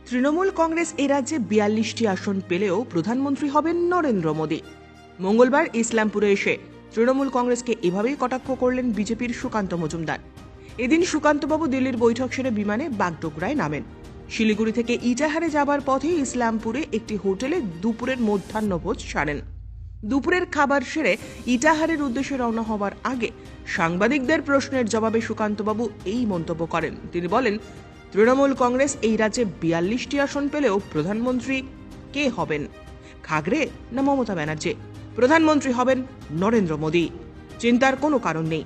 তৃণমূল কংগ্রেস এ রাজ্যে ৪২টি আসন পেলেও প্রধানমন্ত্রী হবেন নরেন্দ্র মোদী। মঙ্গলবার ইসলামপুরে এসে তৃণমূল কংগ্রেসকে এভাবেই কটাক্ষ করলেন বিজেপির সুকান্ত মজুমদার। এদিন সুকান্তবাবু দিল্লির বৈঠক সেরে বিমানে বাগডোগরায় নামেন। শিলিগুড়ি থেকে ইটাহারে যাবার পথে ইসলামপুরে একটি হোটেলে দুপুরের মধ্যাহ্নভোজ সারেন। দুপুরের খাবার সেরে ইটাহারের উদ্দেশ্যে রওনা হওয়ার আগে সাংবাদিকদের প্রশ্নের জবাবে সুকান্তবাবু এই মন্তব্য করেন। তিনি বলেন, তৃণমূল কংগ্রেস এই রাজ্যে ৪২টি আসন পেলেও প্রধানমন্ত্রী কে হবেন? খাগড়ে না মমতা ব্যানার্জি? প্রধানমন্ত্রী হবেন নরেন্দ্র মোদী। চিন্তার কোনো কারণ নেই।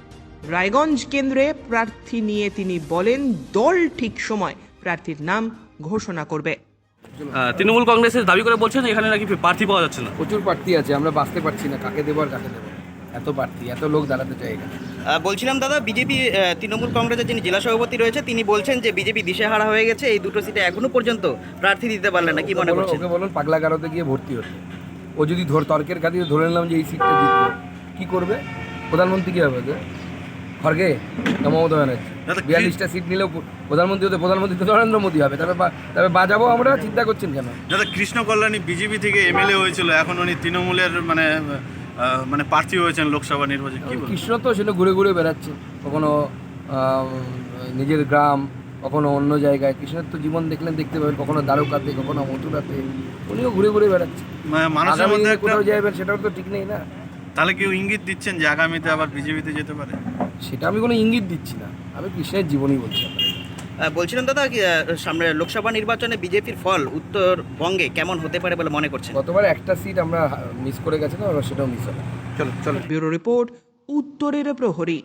রায়গঞ্জ কেন্দ্রে প্রার্থী নিয়ে তিনি বলেন, দল ঠিক সময় প্রার্থীর নাম ঘোষণা করবে। তৃণমূল কংগ্রেসের দাবি করে বলছেন এখানে নাকি প্রার্থী পাওয়া যাচ্ছে না। প্রচুর প্রার্থী আছে, আমরা বাঁচতে পারছি না, কাকে দেবো আর কাকে দেবো। এত প্রার্থী, এত লোক দাঁড়াতে চাই এখানে। বলছিলাম দাদা, বিজেপি তৃণমূল কংগ্রেসের যিনি জেলা সভাপতি রয়েছে তিনি বলছেন যে বিজেপি দিশেহারা হয়ে গেছে, এই দুটো সিটে এখনো পর্যন্ত প্রার্থী দিতে পারলেন না। কি মনে করছেন? ওকে বলুন পাগলা গারোতে গিয়ে ভর্তি হতে। ও যদি তর্কের খাতিরে ধরে নিলাম যে এই সিটটা জিতবে, কি করবে? প্রধানমন্ত্রী কি হবে? খড়গে না মমতা ব্যানার্জি? ৪২টা সিট নিলেও প্রধানমন্ত্রী হতে, প্রধানমন্ত্রী তো নরেন্দ্র মোদী হবে। তবে বাজাবো আমরা, চিন্তা করছেন কেন? দাদা, কৃষ্ণ কল্যাণী বিজেপি থেকে এমএলএ হয়েছিল, এখন উনি তৃণমূলের মানে প্রার্থী হয়েছেন লোকসভা নির্বাচনে। কি বলবেন? কৃষ্ণ তো সেটা ঘুরে ঘুরে বেড়াচ্ছে, কখনো নিজের গ্রাম, কখনো অন্য জায়গায়। কৃষ্ণের তো জীবন দেখলেন, দেখতে পাবেন, কখনো দ্বারকাতে, কখনো মথুরাতে। উনিও ঘুরে ঘুরে বেড়াচ্ছে। মানুষের মধ্যে একটা কোথাও যাবেন সেটাও তো ঠিক নেই না। তাহলে কেউ ইঙ্গিত দিচ্ছেন যে আগামীতে আবার বিজেপিতে যেতে পারে? সেটা আমি কোনো ইঙ্গিত দিচ্ছি না, আমি কৃষ্ণের জীবনই বলছি। বলছিলাম দাদা, সামনে লোকসভা নির্বাচনে বিজেপির ফল উত্তরবঙ্গে কেমন হতে পারে বলে মনে করছেন? গতবার একটা সিট আমরা মিস করে গেছিলাম, সেটাও মিস হবে। ব্যুরো রিপোর্ট, উত্তরের প্রহরী।